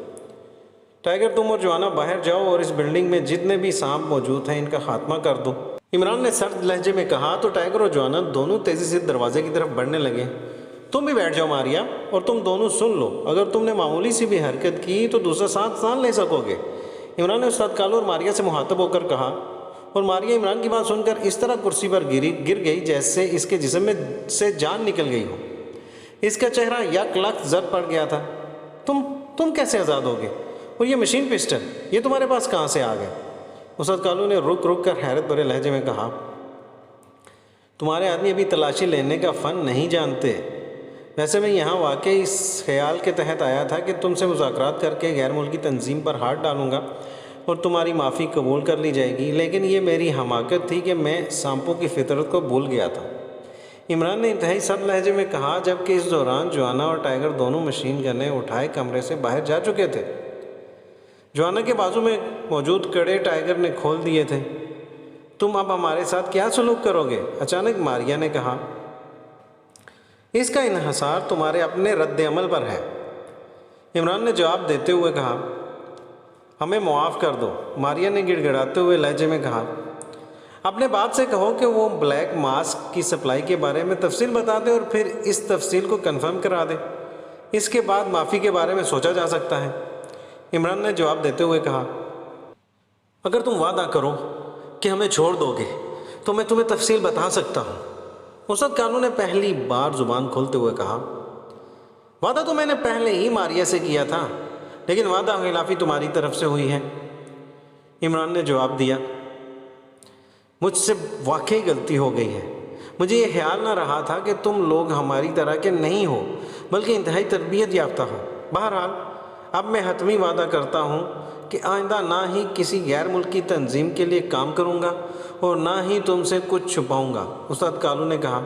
टाइगर, तुम और जोआना बाहर जाओ और इस बिल्डिंग में जितने भी सांप मौजूद हैं इनका खात्मा कर दो, इमरान ने सर्द लहजे में कहा। तो टाइगर और जोआना दोनों तेज़ी से दरवाजे की तरफ बढ़ने लगे। तुम भी बैठ जाओ मारिया, और तुम दोनों सुन लो, अगर तुमने मामूली सी भी हरकत की तो दूसरा साथ जान ले सकोगे, इमरान ने उस्ताद कालू और मारिया से मुखातब होकर कहा। और मारिया इमरान की बात सुनकर इस तरह कुर्सी पर गिर गई जैसे इसके जिस्म में से जान निकल गई हो। इसका चेहरा यकलख्त जर पड़ गया था। तुम कैसे आज़ाद होगे, और ये मशीन पिस्टल ये तुम्हारे पास कहाँ से आ गए? उस्ताद कालू ने रुक रुक कर हैरत भरे लहजे में कहा, तुम्हारे आदमी अभी तलाशी लेने का फ़न नहीं जानते। वैसे मैं यहाँ वाकई इस ख्याल के तहत आया था कि तुमसे मुज़ाकरात करके गैर मुल्की तंजीम पर हाथ डालूंगा और तुम्हारी माफ़ी कबूल कर ली जाएगी, लेकिन ये मेरी हमाकत थी कि मैं सांपों की फितरत को भूल गया था, इमरान ने इंतहाई सख्त लहजे में कहा, जबकि इस दौरान जोआना और टाइगर दोनों मशीन गनें उठाए कमरे से बाहर जा चुके थे। जोआना के बाजू में मौजूद कड़े टाइगर ने खोल दिए थे। तुम अब हमारे साथ क्या सलूक करोगे? अचानक मारिया ने कहा। इसका इन्हसार तुम्हारे अपने रद्द अमल पर है, इमरान ने जवाब देते हुए कहा। हमें मुआफ़ कर दो, मारिया ने गिड़गिड़ाते हुए लहजे में कहा। अपने बाप से कहो कि वो ब्लैक मास्क की सप्लाई के बारे में तफसील बता दे और फिर इस तफसील को कंफर्म करा दे। इसके बाद माफ़ी के बारे में सोचा जा सकता है, इमरान ने जवाब देते हुए कहा। अगर तुम वादा करो कि हमें छोड़ दोगे तो मैं तुम्हें तफसील बता सकता हूँ, उस्ताद कालू ने पहली बार ज़ुबान खोलते हुए कहा। वादा तो मैंने पहले ही मारिया से किया था, लेकिन वादा खिलाफ़ी तुम्हारी तरफ से हुई है, इमरान ने जवाब दिया। मुझसे वाकई गलती हो गई है। मुझे ये ख्याल ना रहा था कि तुम लोग हमारी तरह के नहीं हो, बल्कि इंतहाई तरबियत याफ्ता हो। बहरहाल अब मैं हतमी वादा करता हूँ कि आइंदा ना ही किसी गैर मुल्की तंजीम के लिए काम करूँगा और ना ही तुमसे कुछ छुपाऊँगा, उस्ताद कालू ने कहा।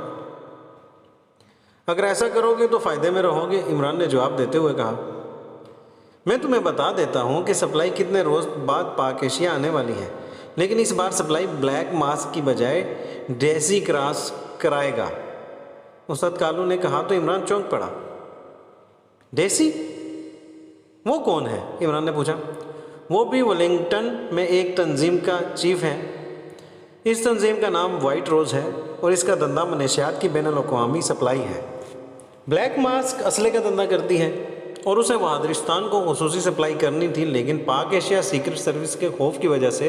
अगर ऐसा करोगे तो फ़ायदे में रहोगे, इमरान ने जवाब देते हुए कहा। मैं तुम्हें बता देता हूँ कि सप्लाई कितने रोज़ बाद पाक एशिया आने वाली है, लेकिन इस बार सप्लाई ब्लैक मास्क की बजाय डेसी क्रॉस कराएगा, उस्ताद कालू ने कहा। तो इमरान चौंक पड़ा। डेसी? वो कौन है? इमरान ने पूछा। वो भी वेलिंगटन में एक तंजीम का चीफ है। इस तंजीम का नाम वाइट रोज़ है और इसका धंधा मनशियात की बैनुल-अक़वामी सप्लाई है। ब्लैक मास्क असले का धंधा करती है और उसे वहादरिस्तान को खुसूसी सप्लाई करनी थी, लेकिन पाक एशिया सीक्रेट सर्विस के खौफ की वजह से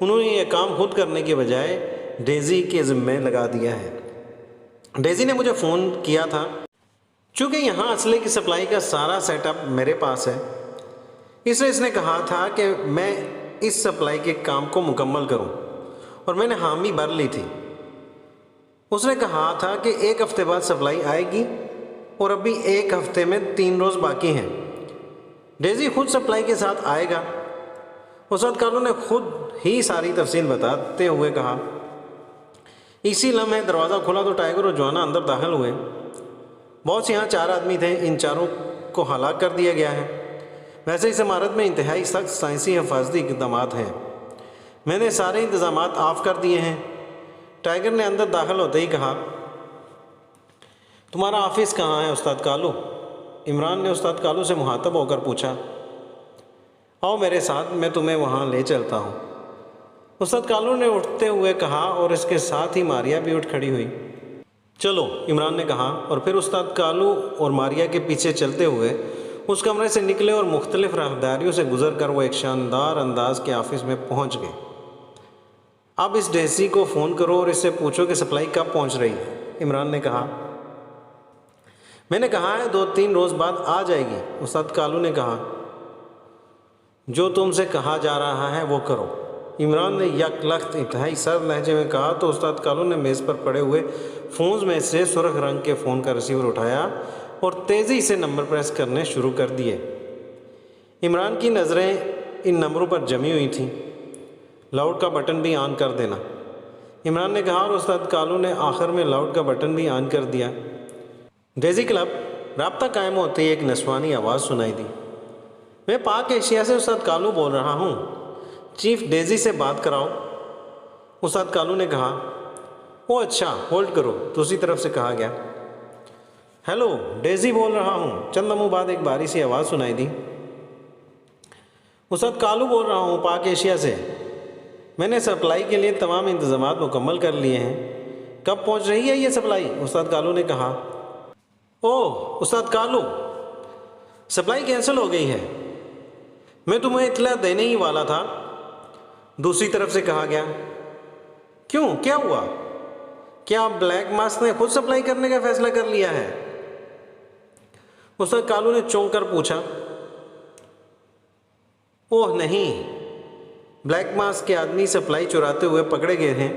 उन्होंने ये काम खुद करने के बजाय डेज़ी के ज़िम्मे लगा दिया है। डेज़ी ने मुझे फ़ोन किया था। चूँकि यहाँ असले की सप्लाई का सारा सेटअप मेरे पास है, इसलिए इसने कहा था कि मैं इस सप्लाई के काम को मुकम्मल करूँ और मैंने हामी भर ली थी। उसने कहा था कि 1 हफ़्ते बाद सप्लाई आएगी और अभी 1 हफ़्ते में 3 रोज़ बाकी हैं। डेज़ी खुद सप्लाई के साथ आएगा। उस्ताद कालू ने खुद ही सारी तफसील बताते हुए कहा। इसी लम्हे दरवाज़ा खुला तो टाइगर और जोआना अंदर दाखिल हुए। बॉस, यहाँ 4 आदमी थे, इन चारों को हलाक कर दिया गया है। वैसे इस इमारत में इंतहाई सख्त साइंसी हिफाजती इक़दामात हैं। मैंने सारे इंतज़ामात ऑफ कर दिए हैं। टाइगर ने अंदर दाखिल होते ही कहा। तुम्हारा ऑफिस कहाँ है उस्ताद कालू? इमरान ने उस्ताद कालू से मुखातब होकर पूछा। आओ मेरे साथ, मैं तुम्हें वहाँ ले चलता हूँ, उस्ताद कालू ने उठते हुए कहा और इसके साथ ही मारिया भी उठ खड़ी हुई। चलो, इमरान ने कहा और फिर उस्ताद कालू और मारिया के पीछे चलते हुए उस कमरे से निकले और मुख्तलिफ राहदारियों से गुजर कर वो एक शानदार अंदाज के ऑफिस में पहुँच गए। अब इस डेज़ी को फ़ोन करो और इससे पूछो कि सप्लाई कब पहुँच रही है, इमरान ने कहा। मैंने कहा है 2-3 रोज़ बाद आ जाएगी, उस्ताद कालू ने कहा। जो तुमसे कहा जा रहा है वो करो, इमरान ने यकलख्त इंतहाई सर्द लहजे में कहा। तो उस्ताद कालू ने मेज़ पर पड़े हुए फ़ोन्स में से सुर्ख रंग के फ़ोन का रिसीवर उठाया और तेज़ी से नंबर प्रेस करने शुरू कर दिए। इमरान की नज़रें इन नंबरों पर जमी हुई थीं। लाउड का बटन भी ऑन कर देना, इमरान ने कहा और उस्ताद कालू ने आखिर में लाउड का बटन भी ऑन कर दिया। Daisy club. राब्ता कायम होते ही एक नस्वानी आवाज़ सुनाई दी। मैं पाक एशिया से उस्ताद कालू बोल रहा हूँ, चीफ डेज़ी से बात कराओ, उस्ताद कालू ने कहा। ओ अच्छा, होल्ड करो, दूसरी तरफ से कहा गया। हेलो, डेज़ी बोल रहा हूँ। चंद लम्हों बाद एक बारी सी आवाज़ सुनाई दी। उस्ताद कालू बोल रहा हूँ, पाक एशिया से। मैंने सप्लाई के लिए तमाम इंतज़ामात मुकम्मल कर लिए हैं। कब पहुँच रही है ये सप्लाई? उस्ताद कालू ने कहा। ओह उस्ताद कालू, सप्लाई कैंसिल हो गई है। मैं तुम्हें इत्तला देने ही वाला था, दूसरी तरफ से कहा गया। क्यों, क्या हुआ? क्या ब्लैक मास्क ने खुद सप्लाई करने का फैसला कर लिया है? उस्ताद कालू ने चौंक कर पूछा। ओह नहीं, ब्लैक मास्क के आदमी सप्लाई चुराते हुए पकड़े गए हैं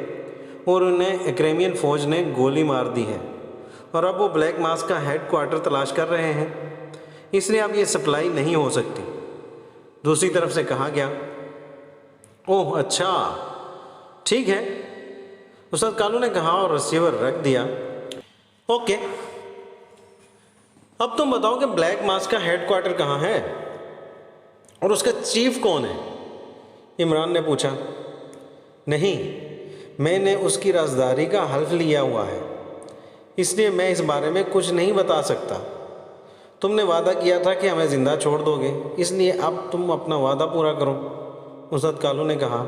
और उन्हें एक्रेमियन फ़ौज ने गोली मार दी है और अब वो ब्लैक मास्क का हेडक्वार्टर तलाश कर रहे हैं, इसलिए अब ये सप्लाई नहीं हो सकती, दूसरी तरफ से कहा गया। ओह अच्छा, ठीक है, उस्ताद कालू ने कहा और रिसीवर रख दिया। ओके, अब तुम बताओ कि ब्लैक मास्क का हेडक्वार्टर कहाँ है और उसका चीफ कौन है? इमरान ने पूछा। नहीं, मैंने उसकी राजदारी का हल्फ लिया हुआ है, इसलिए मैं इस बारे में कुछ नहीं बता सकता। तुमने वादा किया था कि हमें ज़िंदा छोड़ दोगे, इसलिए अब तुम अपना वादा पूरा करो, उस्ताद कालू ने कहा।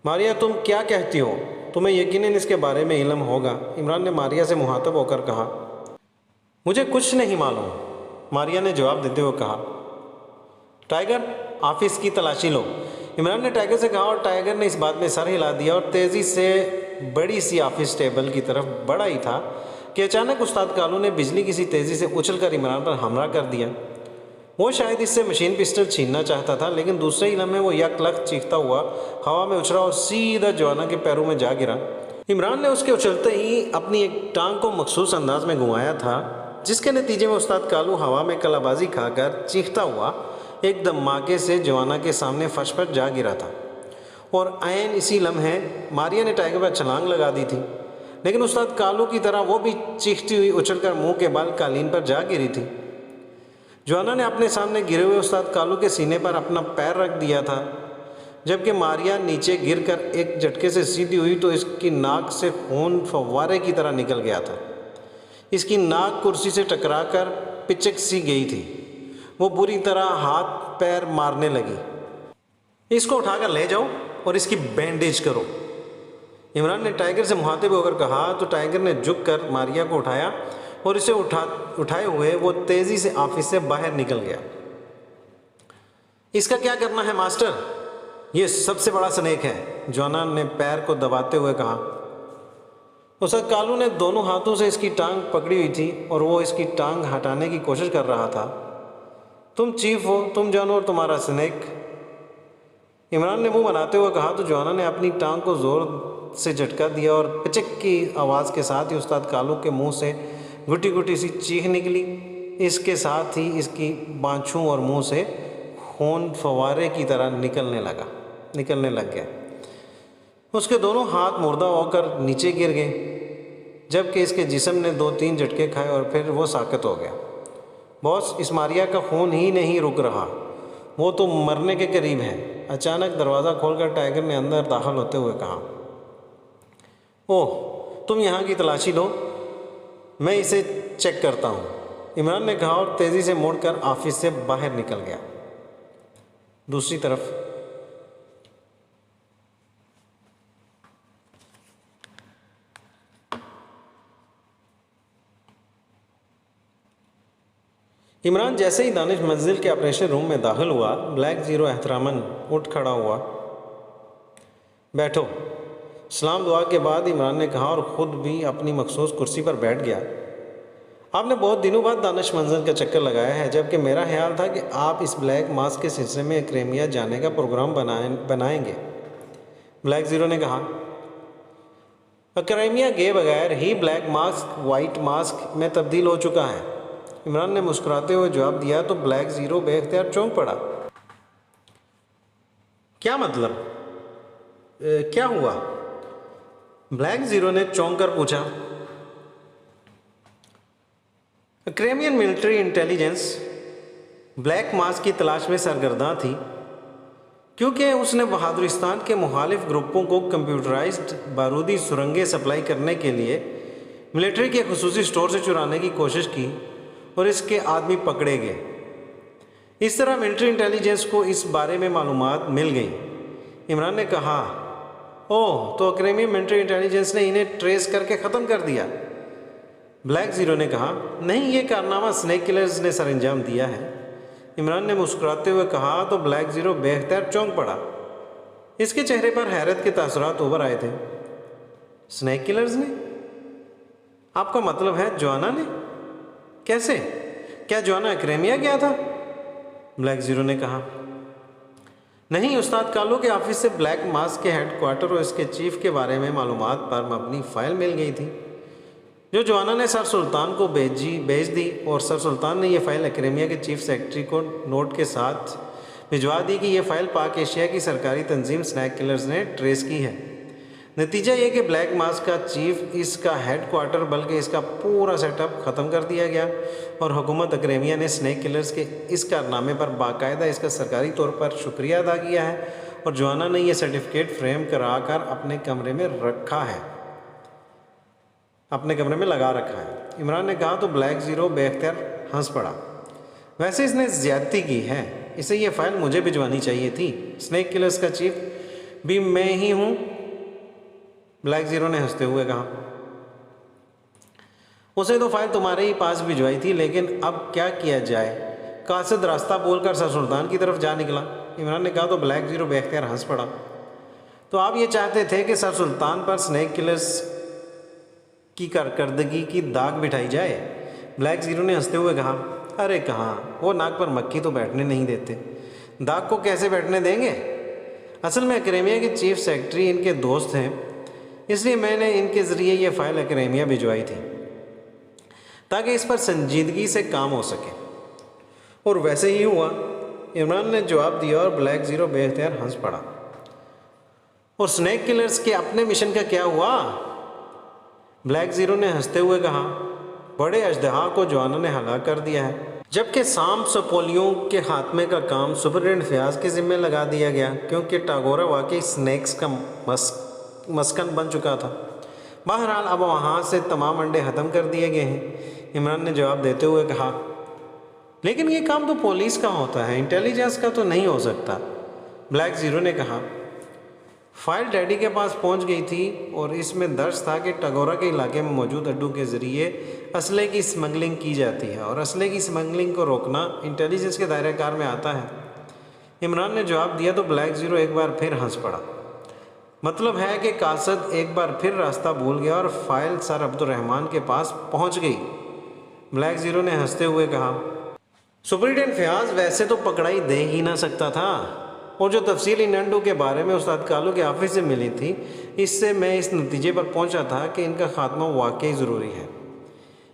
मारिया, तुम क्या कहती हो? तुम्हें यकीनन इसके बारे में इल्म होगा, इमरान ने मारिया से मुखातब होकर कहा। मुझे कुछ नहीं मालूम, मारिया ने जवाब देते हुए कहा। टाइगर, ऑफिस की तलाशी लो, इमरान ने टाइगर से कहा और टाइगर ने इस बात में सर हिला दिया और तेज़ी से बड़ी सी ऑफिस टेबल की तरफ बढ़ा ही था कि अचानक उस्ताद कालू ने बिजली किसी तेज़ी से उछलकर इमरान पर हमला कर दिया। वो शायद इससे मशीन पिस्टल छीनना चाहता था, लेकिन दूसरे ही लम्हे वो यकलख्त चीखता हुआ हवा में उछला और सीधा जोआना के पैरों में जा गिरा। इमरान ने उसके उछलते ही अपनी एक टांग को मखसूस अंदाज में घुमाया था, जिसके नतीजे में उस्ताद कालू हवा में कलाबाजी खाकर चीखता हुआ एक धमाके से जोआना के सामने फर्श पर जा गिरा था। और ऐन इसी लम्हे मारिया ने टाइगर पर छलांग लगा दी थी, लेकिन उस्ताद कालू की तरह वो भी चीखती हुई उछलकर मुंह के बल कालीन पर जा गिरी थी। जोआना ने अपने सामने गिरे हुए उस्ताद कालू के सीने पर अपना पैर रख दिया था, जबकि मारिया नीचे गिरकर एक झटके से सीधी हुई तो इसकी नाक से खून फव्वारे की तरह निकल गया था। इसकी नाक कुर्सी से टकराकर पिचक सी गई थी। वो बुरी तरह हाथ पैर मारने लगी। इसको उठाकर ले जाओ और इसकी बैंडेज करो। इमरान ने टाइगर से मुखातिब होकर कहा तो टाइगर ने झुककर मारिया को उठाया और इसे उठाए हुए वो तेज़ी से ऑफिस से बाहर निकल गया। इसका क्या करना है मास्टर? ये सबसे बड़ा स्नेक है, जॉनान ने पैर को दबाते हुए कहा। उस वक्त कालू ने दोनों हाथों से इसकी टांग पकड़ी हुई थी और वो इसकी टांग हटाने की कोशिश कर रहा था। तुम चीफ हो, तुम जानो और तुम्हारा स्नेक। इमरान ने मुंह बनाते हुए कहा तो जॉना ने अपनी टांग को ज़ोर से झटका दिया और पिचक की आवाज़ के साथ ही उस्ताद कालू के मुंह से गुटी गुटी सी चीख निकली। इसके साथ ही इसकी बाँछों और मुंह से खून फव्वारे की तरह निकलने लग गया। उसके दोनों हाथ मुर्दा होकर नीचे गिर गए, जबकि इसके जिस्म ने 2-3 झटके खाए और फिर वो साकत हो गया। बॉस, इस मारिया का खून ही नहीं रुक रहा, वो तो मरने के करीब है। अचानक दरवाज़ा खोलकर टाइगर ने अंदर दाखिल होते हुए कहा। ओह, तुम यहाँ की तलाशी लो, मैं इसे चेक करता हूँ, इमरान ने कहा और तेज़ी से मुड़कर ऑफिस से बाहर निकल गया। दूसरी तरफ इमरान जैसे ही दानिश मंजिल के ऑपरेशन रूम में दाखिल हुआ, ब्लैक ज़ीरो एहतरामन उठ खड़ा हुआ। बैठो। सलाम दुआ के बाद इमरान ने कहा और ख़ुद भी अपनी मखसूस कुर्सी पर बैठ गया। आपने बहुत दिनों बाद दानिश मंजिल का चक्कर लगाया है, जबकि मेरा ख्याल था कि आप इस ब्लैक मास्क के सिलसिले में क्रेमिया जाने का प्रोग्राम बनाएंगे, ब्लैक ज़ीरो ने कहा। क्रेमिया गए बगैर ही ब्लैक मास्क वाइट मास्क में तब्दील हो चुका है, इमरान ने मुस्कुराते हुए जवाब दिया तो ब्लैक ज़ीरो बेख्तियार चौंक पड़ा। क्या मतलब? क्या हुआ? ब्लैक ज़ीरो ने चौंक कर पूछा। क्रेमियन मिलिट्री इंटेलिजेंस ब्लैक मास्क की तलाश में सरगर्दा थी, क्योंकि उसने बहादुरिस्तान के मुखालिफ ग्रुपों को कंप्यूटराइज्ड बारूदी सुरंगें सप्लाई करने के लिए मिलिट्री के खुसूसी स्टोर से चुराने की कोशिश की और इसके आदमी पकड़े गए। इस तरह मिलिट्री इंटेलिजेंस को इस बारे में मालूमात मिल गई। इमरान ने कहा, ओह, तो क्रेमियन मिलिट्री इंटेलिजेंस ने इन्हें ट्रेस करके ख़त्म कर दिया। ब्लैक ज़ीरो ने कहा, नहीं, ये कारनामा स्नेक किलर्स ने सरअंजाम दिया है, इमरान ने मुस्कुराते हुए कहा तो ब्लैक ज़ीरो बेख्तियार चौंक पड़ा। इसके चेहरे पर हैरत के तासुरात उभर आए थे। स्नेक किलर्स ने? आपका मतलब है जॉना ने? कैसे? क्या जॉना क्रेमिया गया था? ब्लैक ज़ीरो ने कहा। नहीं, उस्ताद कालू के ऑफिस से ब्लैक मास्क के हेडक्वार्टर और इसके चीफ के बारे में मालूमात पर मबनी फ़ाइल मिल गई थी, जो जॉना ने सर सुल्तान को भेज दी और सर सुल्तान ने यह फ़ाइल क्रेमिया के चीफ सेक्रेटरी को नोट के साथ भिजवा दी कि यह फ़ाइल पाक एशिया की सरकारी तंजीम स्नैक किलर्स ने ट्रेस की है। नतीजा ये कि ब्लैक मास्क का चीफ, इसका हेडक्वार्टर, बल्कि इसका पूरा सेटअप ख़त्म कर दिया गया और हुकूमत क्रेमिया ने स्नैक किलर्स के इस कारनामे पर बाकायदा इसका सरकारी तौर पर शुक्रिया अदा किया है और जॉना ने यह सर्टिफिकेट फ्रेम कराकर अपने कमरे में लगा रखा है, इमरान ने कहा तो ब्लैक ज़ीरो बेख्तियार हंस पड़ा। वैसे इसने ज़्यादती की है, इसे ये फ़ाइल मुझे भिजवानी चाहिए थी, स्नेक किलर्स का चीफ भी मैं ही हूँ, ब्लैक ज़ीरो ने हंसते हुए कहा। उसे तो फाइल तुम्हारे ही पास भिजवाई थी, लेकिन अब क्या किया जाए, कासिद रास्ता बोलकर सर सुल्तान की तरफ जा निकला, इमरान ने कहा तो ब्लैक ज़ीरो बेख्तियार हंस पड़ा। तो आप ये चाहते थे कि सर सुल्तान पर स्नेक किलर्स की कारकर्दगी की दाग बिठाई जाए, ब्लैक ज़ीरो ने हंसते हुए कहा। अरे कहाँ, वो नाक पर मक्खी तो बैठने नहीं देते, दाग को कैसे बैठने देंगे। असल में क्रेमिया के चीफ सेक्रेटरी इनके दोस्त हैं, इसलिए मैंने इनके ज़रिए ये फ़ाइल क्रेमिया भिजवाई थी ताकि इस पर संजीदगी से काम हो सके, और वैसे ही हुआ, इमरान ने जवाब दिया और ब्लैक ज़ीरो बेख्तियार हंस पड़ा। और स्नेक किलर्स के अपने मिशन का क्या हुआ, ब्लैक ज़ीरो ने हंसते हुए कहा। बड़े अजदहा को जॉना ने हलाक कर दिया है, जबकि सांप सपोलियों के खात्मे का काम सुपरिटेंडेंट फयाज के ज़िम्मे लगा दिया गया, क्योंकि टागोरा वाकई स्नैक्स का मस्कन बन चुका था। बहरहाल अब वहाँ से तमाम अंडे ख़त्म कर दिए गए हैं, इमरान ने जवाब देते हुए कहा। लेकिन ये काम तो पुलिस का होता है, इंटेलिजेंस का तो नहीं हो सकता। ब्लैक ज़ीरो ने कहा। फाइल डैडी के पास पहुंच गई थी और इसमें दर्ज था कि टगोरा के इलाके में मौजूद अड्डों के ज़रिए असले की स्मगलिंग की जाती है और असले की स्मगलिंग को रोकना इंटेलिजेंस के दायरे कार में आता है। इमरान ने जवाब दिया तो ब्लैक ज़ीरो एक बार फिर हंस पड़ा। मतलब है कि कासद एक बार फिर रास्ता भूल गया और फाइल सर अब्दुर्रहमान के पास पहुंच गई। ब्लैक ज़ीरो ने हंसते हुए कहा, सुपरिटेंडेंट फयाज वैसे तो पकड़ाई दे ही ना सकता था, और जो तफसील इन अंडों के बारे में उस्ताद कालू के ऑफिस से मिली थी, इससे मैं इस नतीजे पर पहुंचा था कि इनका खात्मा वाकई ज़रूरी है।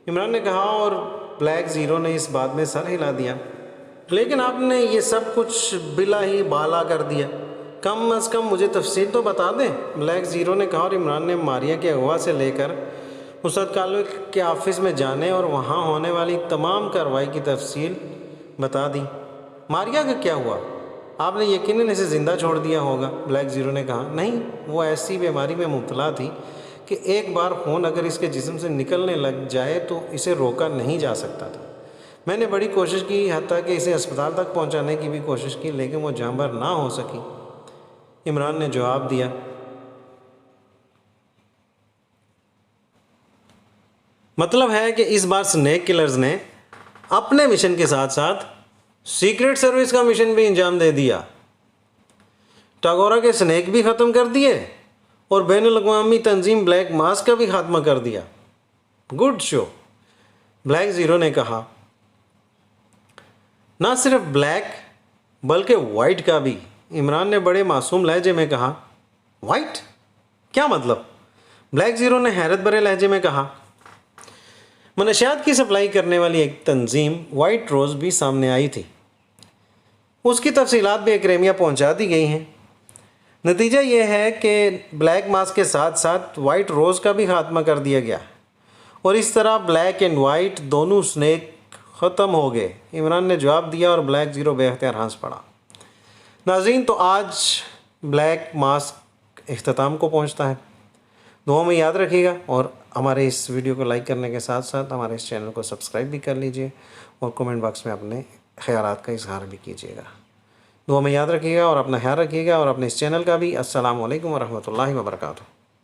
इमरान ने कहा और ब्लैक ज़ीरो ने इस बात में सर हिला दिया। लेकिन आपने ये सब कुछ बिला ही बाला कर दिया, कम अज़ कम मुझे तफसील तो बता दें, ब्लैक ज़ीरो ने कहा। और इमरान ने मारिया के अगवा से लेकर उस्ताद कालू के ऑफिस में जाने और वहाँ होने वाली तमाम कार्रवाई की तफसील बता दी। मारिया का क्या हुआ? आपने यकीनन इसे ज़िंदा छोड़ दिया होगा, ब्लैक ज़ीरो ने कहा। नहीं, वो ऐसी बीमारी में मुब्तला थी कि एक बार खून अगर इसके जिस्म से निकलने लग जाए तो इसे रोका नहीं जा सकता था। मैंने बड़ी कोशिश की, हत्ता कि इसे अस्पताल तक पहुंचाने की भी कोशिश की, लेकिन वो जांबर ना हो सकी, इमरान ने जवाब दिया। मतलब है कि इस बार स्नेक किलर्स ने अपने मिशन के साथ साथ सीक्रेट सर्विस का मिशन भी अंजाम दे दिया। टागोरा के स्नेक भी ख़त्म कर दिए और बैनुल-अक़वामी तंजीम ब्लैक मास्क का भी खात्मा कर दिया। गुड शो, ब्लैक ज़ीरो ने कहा। ना सिर्फ ब्लैक बल्कि वाइट का भी, इमरान ने बड़े मासूम लहजे में कहा। वाइट? क्या मतलब? ब्लैक ज़ीरो ने हैरत भरे लहजे में कहा। मनशियात की सप्लाई करने वाली एक तंजीम वाइट रोज़ भी सामने आई थी, उसकी तफसीलात भी एक्रेमिया पहुंचा दी गई हैं। नतीजा ये है कि ब्लैक मास्क के साथ साथ वाइट रोज़ का भी खात्मा कर दिया गया और इस तरह ब्लैक एंड वाइट दोनों स्नेक ख़त्म हो गए, इमरान ने जवाब दिया। और ब्लैक ज़ीरो बेख्तियार हंस पड़ा। नाज़रीन, तो आज ब्लैक मास्क इख्तिताम को पहुंचता है। दुआ में याद रखिएगा और हमारे इस वीडियो को लाइक करने के साथ साथ हमारे इस चैनल को सब्सक्राइब भी कर लीजिए और कमेंट बॉक्स में अपने ख़यालात का इजहार भी कीजिएगा। दुआ में याद रखिएगा और अपना ख्याल रखिएगा और अपने इस चैनल का भी। अस्सलामु अलैकुम वरहमतुल्लाहि वबरकातुहू।